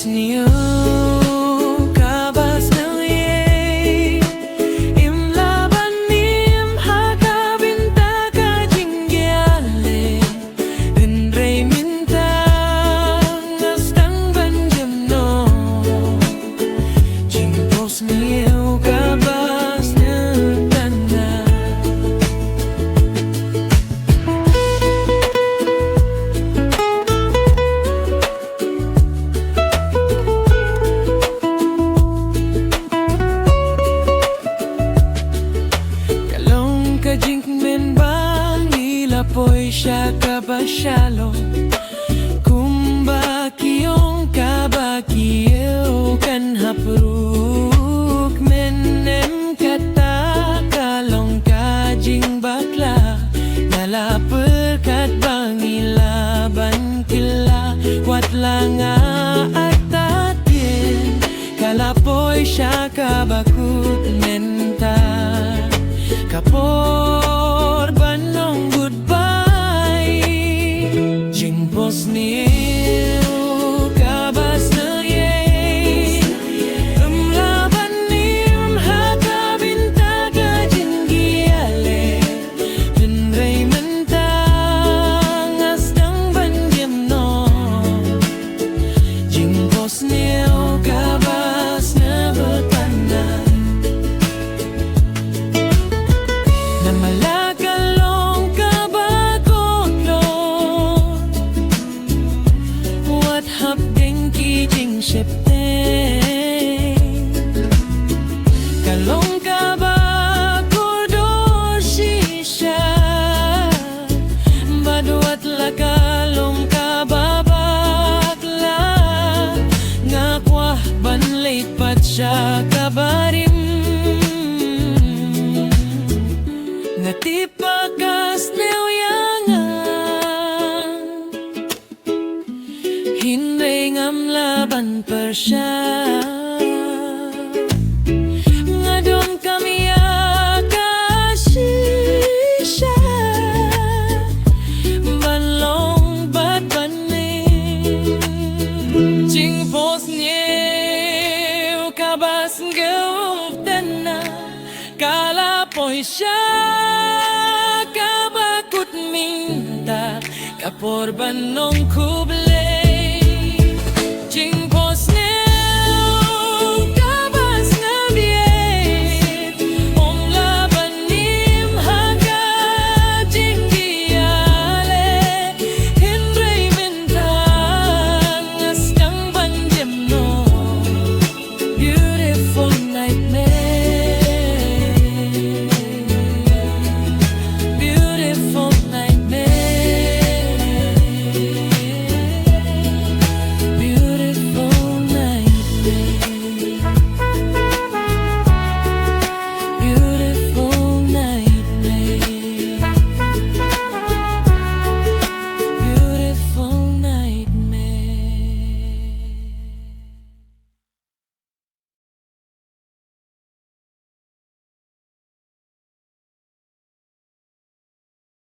niyo kabas ng ye im laban nim hakabinta ka jingyale unrei minta ngastang banjam no jimpos niyo kabas ng tanda. Kajingmen bang ilapoy siya kabasyalo kumbakiyong kabakiyo kan hapruk menem kata kalong kajing bakla nalaper kat bang ilaban kila watla nga atatin kalapoy siya kabakut menta kapor banong goodbye jimpos niyo kabas na ye umlaban nim hakabinta ka jinggiyale unrei mentang astang banjam no jimpos niyo kabas na bertanan malakalong kabagotlo wat hapdeng kijing syepte kalong kabagordor sisya badwat lakalong kababakla ngakwah banlait pat siya kabarim tipagas neuyangan hinrei ngam laban persya ngadon kami akasisya banlong bat baning jingpos niyo kabas ngeup tena kalapoy siya kapor banong kuble